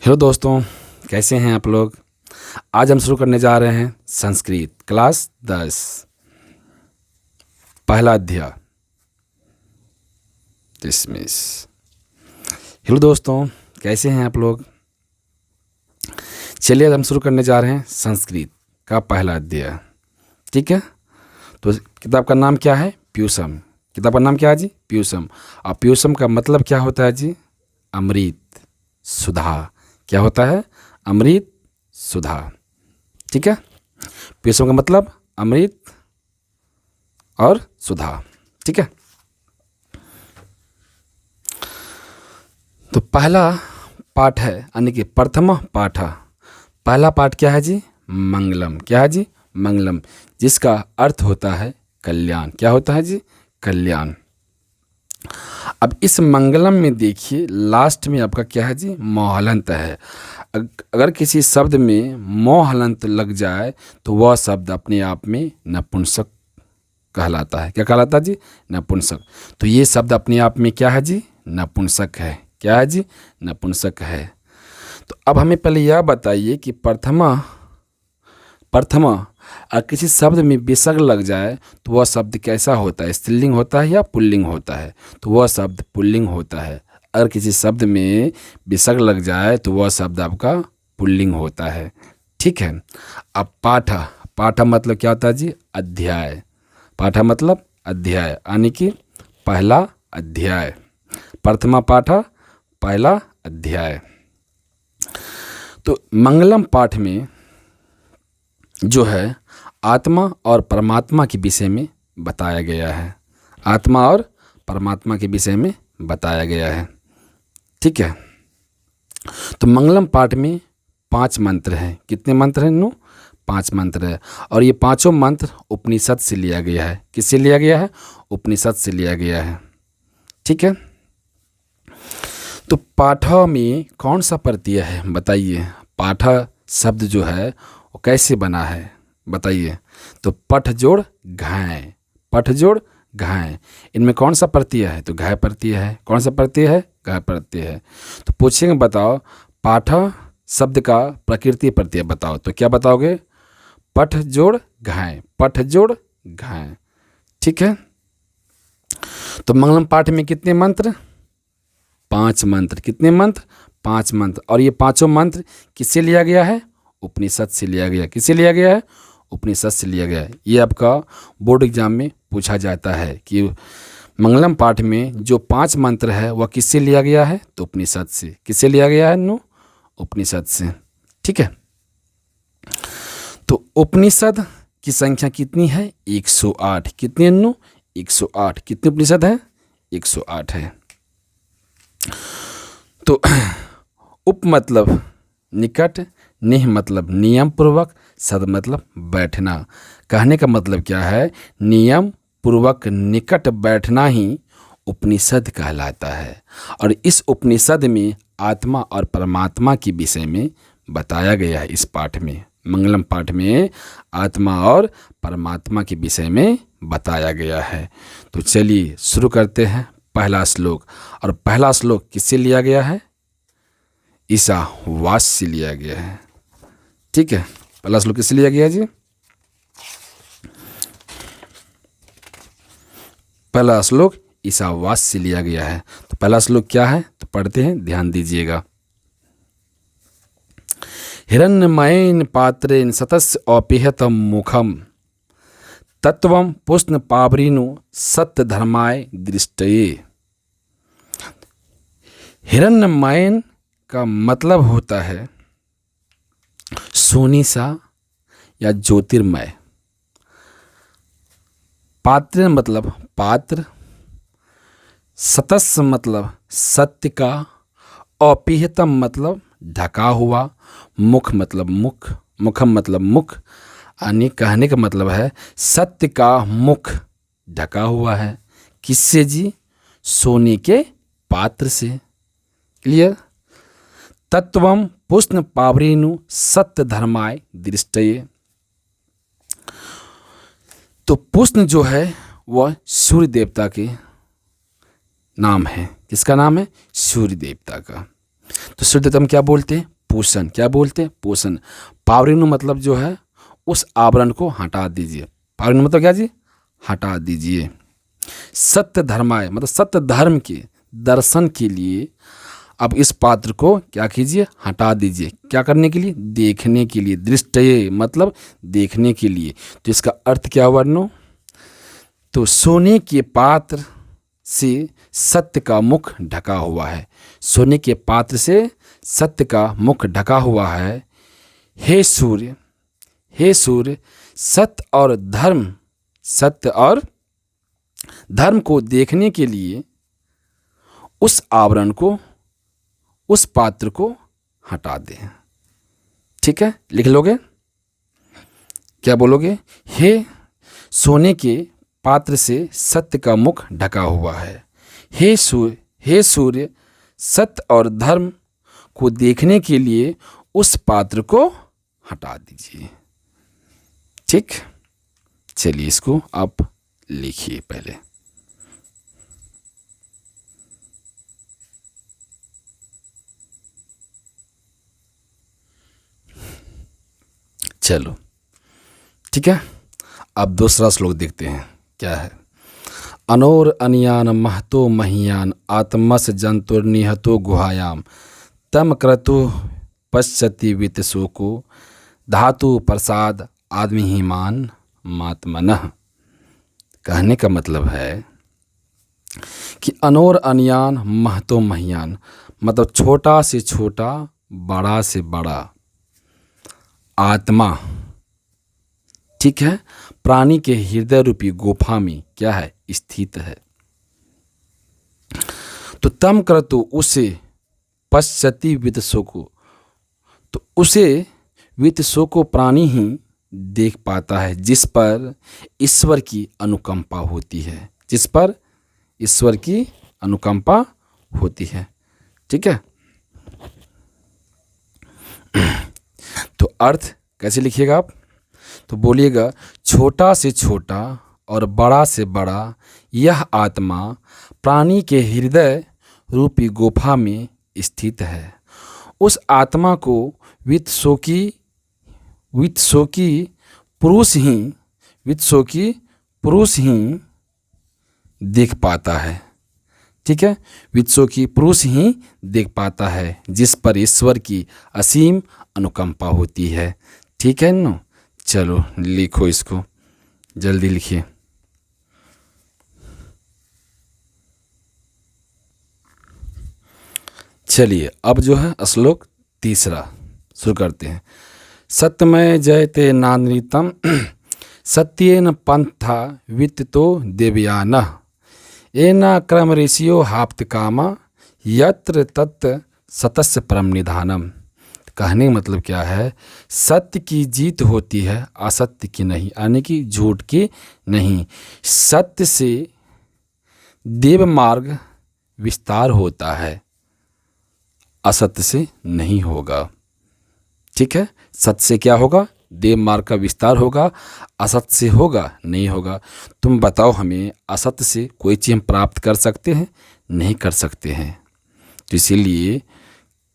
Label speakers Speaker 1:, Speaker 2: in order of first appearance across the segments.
Speaker 1: Hello दोस्तों, कैसे हैं आप लोग। आज हम शुरू करने जा रहे हैं संस्कृत क्लास 10 पहला अध्याय डिसमिस। हेलो दोस्तों, कैसे हैं आप लोग। चलिए आज हम शुरू करने जा रहे हैं संस्कृत का पहला अध्याय। ठीक है, तो किताब का नाम क्या है? प्यूसम। किताब का नाम क्या है जी? प्यूसम। और प्यूसम का मतलब क्या होता है जी? अमृत, सुधा। क्या होता है? अमृत, सुधा। ठीक है, प्यूसम का मतलब अमृत और सुधा। ठीक है, तो पहला पाठ है यानी कि प्रथम पाठ। पहला पाठ क्या है जी? मंगलम। क्या है जी? मंगलम, जिसका अर्थ होता है कल्याण। क्या होता है जी? कल्याण। अब इस मंगलम में देखिए लास्ट में आपका क्या है जी? मोहलंत है। अगर किसी शब्द में मोहलंत लग जाए तो वह शब्द अपने आप में नपुंसक कहलाता है। क्या कहलाता है जी? नपुंसक। तो ये शब्द अपने आप में क्या है जी? नपुंसक है। क्या है जी? नपुंसक है। तो अब हमें पहले यह बताइए कि प्रथमा और किसी शब्द में विसर्ग लग जाए तो वह शब्द कैसा होता है? स्त्रीलिंग होता है या पुल्लिंग होता है? तो वह शब्द पुल्लिंग होता है। अगर किसी शब्द में विसर्ग लग जाए तो वह शब्द आपका पुल्लिंग होता है। ठीक है, अब पाठ मतलब क्या होता है जी? अध्याय। पाठ मतलब अध्याय यानी कि पहला अध्याय। प्रथमा पाठ, पहला अध्याय। तो मंगलम पाठ में जो है आत्मा और परमात्मा के विषय में बताया गया है। आत्मा और परमात्मा के विषय में बताया गया है। ठीक है, तो मंगलम पाठ में 5 मंत्र हैं। कितने मंत्र हैं? 5 मंत्र है। और ये पांचों मंत्र उपनिषद से लिया गया है। किससे लिया गया है? उपनिषद से लिया गया है। ठीक है, तो पाठ में कौन सा प्रत्यय है बताइए। पाठ शब्द जो है वो कैसे बना है बताइए। तो पठ जोड़ घाय, पठ जोड़ घाय, इनमें कौन सा प्रत्यय है? तो घाय प्रत्यय है। कौन सा प्रत्यय है? घाय प्रत्यय है। तो पूछेंगे बताओ पाठ शब्द का प्रकृति प्रत्यय बताओ, तो क्या बताओगे? पठ जोड़ घाय, पठ जोड़ घाय। ठीक है, तो मंगलम पाठ में कितने मंत्र? 5 मंत्र। कितने मंत्र? 5 मंत्र। और ये पांचों मंत्र किससे लिया गया है? उपनिषद से लिया गया। किससे लिया गया है? उपनिषद से लिया गया है। ये आपका बोर्ड एग्जाम में पूछा जाता है कि मंगलम पाठ में जो 5 मंत्र है वह किससे लिया गया है? तो उपनिषद से। किससे लिया गया है? उपनिषद से। ठीक है, तो उपनिषद की संख्या कितनी है? 108। कितने? 108। कितने उपनिषद है? 108 है। तो उप मतलब निकट, निह मतलब नियम पूर्वक, सद मतलब बैठना। कहने का मतलब क्या है? नियम पूर्वक निकट बैठना ही उपनिषद कहलाता है। और इस उपनिषद में आत्मा और परमात्मा के विषय में बताया गया है। इस पाठ में, मंगलम पाठ में आत्मा और परमात्मा के विषय में बताया गया है। तो चलिए शुरू करते हैं पहला श्लोक। और पहला श्लोक किससे लिया गया है? ईशावास्य से लिया गया है। ठीक है, पहला श्लोक किससे लिया गया है जी? पहला श्लोक ईशावास्य से लिया गया है। तो पहला श्लोक क्या है? तो पढ़ते हैं, ध्यान दीजिएगा। हिरण्यमयेन पात्रेण सतस्य औपिहतं मुखम तत्वं पुष्ण पावरीनु सत्य धर्माय दृष्टये। हिरण्यमयन का मतलब होता है सोनी सा या ज्योतिर्मय। पात्र मतलब पात्र, सतस्य मतलब सत्य का, औपिहतम मतलब ढका हुआ, मुख मतलब मुख, मुखम मतलब मुख, यानी कहने का मतलब है सत्य का मुख ढका हुआ है। किससे जी? सोने के पात्र से। क्लियर? तत्वम पुष्ण पावरीनु सत्य धर्माय दृष्टये। तो पुष्ण जो है वह सूर्य देवता के नाम है। किसका नाम है? सूर्य देवता का। तो शुद्धतम क्या बोलते हैं? पूषण। क्या बोलते हैं? पूषण। पावरिनु मतलब जो है उस आवरण को हटा दीजिए। पावरिनु मतलब क्या जी? हटा दीजिए। सत्य धर्माय मतलब सत्य धर्म के दर्शन के लिए अब इस पात्र को क्या कीजिए? हटा दीजिए। क्या करने के लिए? देखने के लिए। दृष्टये मतलब देखने के लिए। तो इसका अर्थ क्या वर्णो? तो सोने के पात्र से सत्य का मुख ढका हुआ है। सोने के पात्र से सत्य का मुख ढका हुआ है। हे सूर्य, हे सूर्य, सत्य और धर्म को देखने के लिए उस आवरण को, उस पात्र को हटा दें। ठीक है, लिख लोगे? क्या बोलोगे? हे सोने के पात्र से सत्य का मुख ढका हुआ है। हे सूर्य, सत्य और धर्म को देखने के लिए उस पात्र को हटा दीजिए। ठीक, चलिए इसको आप लिखिए पहले। चलो ठीक है, अब दूसरा श्लोक देखते हैं क्या है। अनोर अनियान महतो महीयान आत्मस जंतुर्निहतो गुहायाम तम क्रतु पश्यति वित्तशोको धातु प्रसाद आदमिहीमान मात्मनः। कहने का मतलब है कि अनोर अनियान महतो महीयान मतलब छोटा से छोटा, बड़ा से बड़ा आत्मा, ठीक है, प्राणी के हृदय रूपी गुफा में क्या है? स्थित है। तो तम क्रतु उसे पश्यति वित्तशोको, तो उसे वित्तशोको प्राणी ही देख पाता है जिस पर ईश्वर की अनुकंपा होती है। जिस पर ईश्वर की अनुकंपा होती है। ठीक है, तो अर्थ कैसे लिखिएगा आप? तो बोलिएगा छोटा से छोटा और बड़ा से बड़ा यह आत्मा प्राणी के हृदय रूपी गुफा में स्थित है। उस आत्मा को वित्तशोकी पुरुष ही देख पाता है। ठीक है, वित्तशोकी पुरुष ही देख पाता है जिस पर ईश्वर की असीम अनुकंपा होती है। ठीक है ना? चलो लिखो इसको, जल्दी लिखिए। चलिए अब जो है श्लोक तीसरा शुरू करते हैं। सत्यमय जयते नानृतम सत्येन पंथा वित्तो देवयानः एना क्रम ऋषियो हाप्त कामा यत्र तत् सतस्य परम निधानम। कहने का मतलब क्या है? सत्य की जीत होती है, असत्य की नहीं, यानी कि झूठ की नहीं। सत्य से देव मार्ग विस्तार होता है, असत्य से नहीं होगा। ठीक है, सत्य से क्या होगा? देव मार्ग का विस्तार होगा, असत्य से होगा नहीं होगा। तुम बताओ हमें, असत्य से कोई चीज़ हम प्राप्त कर सकते हैं? नहीं कर सकते हैं। तो इसीलिए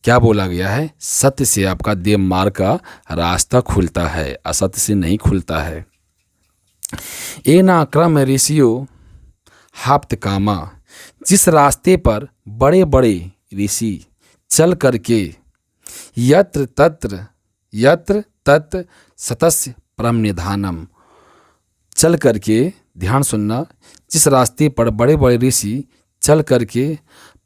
Speaker 1: क्या बोला गया है? सत्य से आपका देव मार्ग का रास्ता खुलता है, असत्य से नहीं खुलता है। एना क्रम ऋषियो हाप्त कामा, जिस रास्ते पर बड़े बड़े ऋषि चल करके यत्र तत् सतस्य परम निधानम, चल करके, ध्यान सुनना, जिस रास्ते पर बड़े बड़े ऋषि चल करके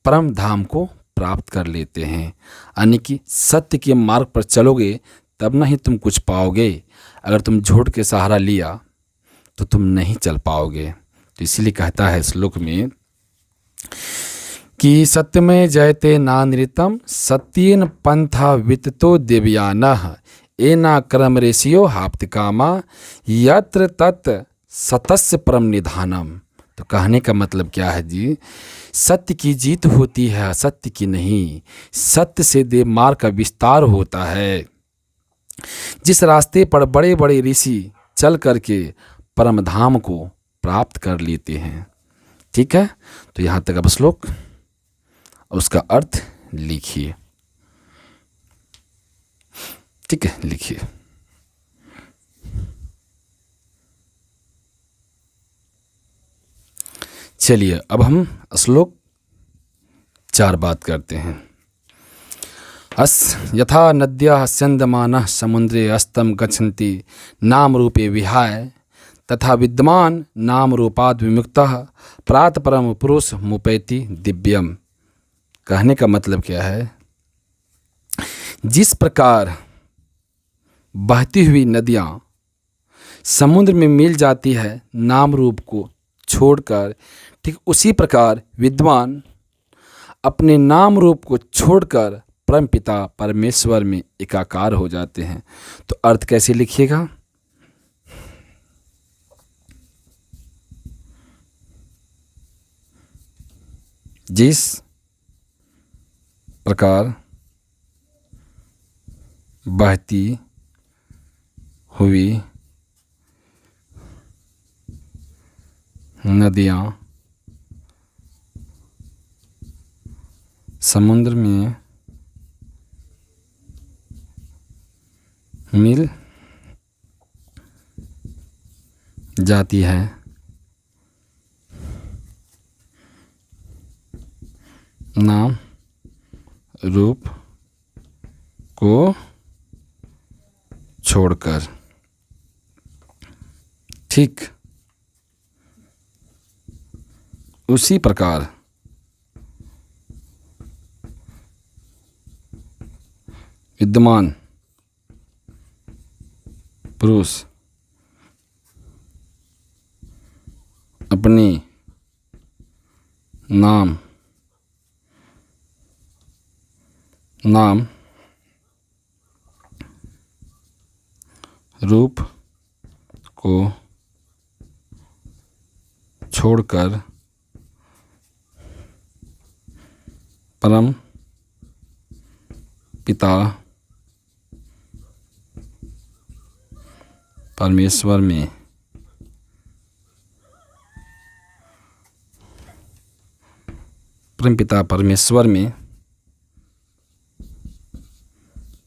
Speaker 1: परम धाम को प्राप्त कर लेते हैं। यानी कि सत्य के मार्ग पर चलोगे तब ना ही तुम कुछ पाओगे। अगर तुम झूठ के सहारा लिया तो तुम नहीं चल पाओगे। तो इसीलिए कहता है श्लोक में कि सत्यमय जयते नानृतम सत्येन पंथा वित्तो देवयानः एना क्रम ऋषियो हाप्त कामा यत्र तत् सतस्य परम निधानम। तो कहने का मतलब क्या है जी? सत्य की जीत होती है, असत्य की नहीं। सत्य से देव मार्ग का विस्तार होता है। जिस रास्ते पर बड़े बड़े ऋषि चल करके परम धाम को प्राप्त कर लेते हैं। ठीक है, तो यहाँ तक अब श्लोक, उसका अर्थ लिखिए। ठीक है, लिखिए। चलिए अब हम श्लोक 4 बात करते हैं। अस यथा नद्यः स्यन्दमानः समुद्रे अस्तं गच्छन्ति नाम रूपे विहाय तथा विद्यमान नाम रूपाद विमुक्तः प्रात परम पुरुष मुपैति दिव्यम। कहने का मतलब क्या है? जिस प्रकार बहती हुई नदियाँ समुद्र में मिल जाती है नाम रूप को छोड़कर, ठीक उसी प्रकार विद्वान अपने नाम रूप को छोड़कर परमपिता परमेश्वर में एकाकार हो जाते हैं। तो अर्थ कैसे लिखिएगा? जिस प्रकार बहती हुई नदियाँ समुद्र में मिल जाती है नाम रूप को छोड़कर, ठीक उसी प्रकार विद्यमान पुरुष अपने नाम रूप को छोड़कर परम पिता परमेश्वर में परमपिता परमेश्वर में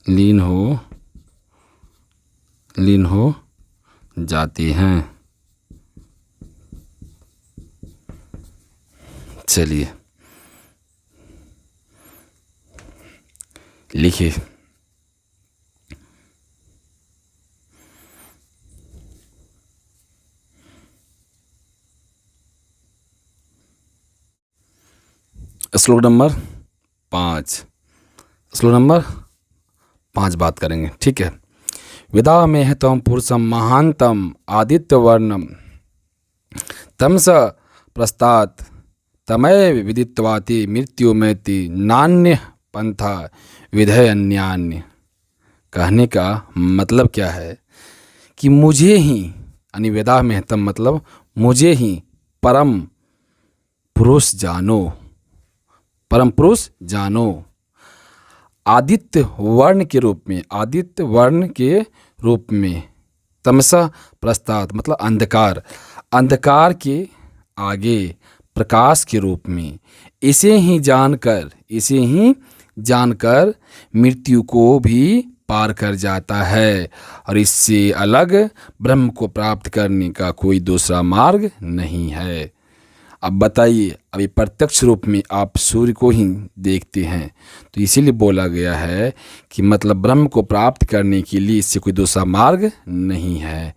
Speaker 1: लीन हो जाती हैं। चलिए लिखिए। श्लोक नंबर 5। श्लोक नंबर 5 बात करेंगे, ठीक है। विदा में है तम पुरुषम महांतम आदित्य वर्णम तमस प्रस्तात् तमय विदित्वाति मृत्यु मैति नान्य पंथा विधय अन्यान्य। कहने का मतलब क्या है कि मुझे ही, यानी वेदा में तम मतलब मुझे ही परम पुरुष जानो, परम पुरुष जानो। आदित्य वर्ण के रूप में, आदित्य वर्ण के रूप में, तमसा प्रस्तात् मतलब अंधकार, अंधकार के आगे प्रकाश के रूप में, इसे ही जानकर मृत्यु को भी पार कर जाता है और इससे अलग ब्रह्म को प्राप्त करने का कोई दूसरा मार्ग नहीं है। अब बताइए, अभी प्रत्यक्ष रूप में आप सूर्य को ही देखते हैं, तो इसीलिए बोला गया है कि मतलब ब्रह्म को प्राप्त करने के लिए इससे कोई दूसरा मार्ग नहीं है।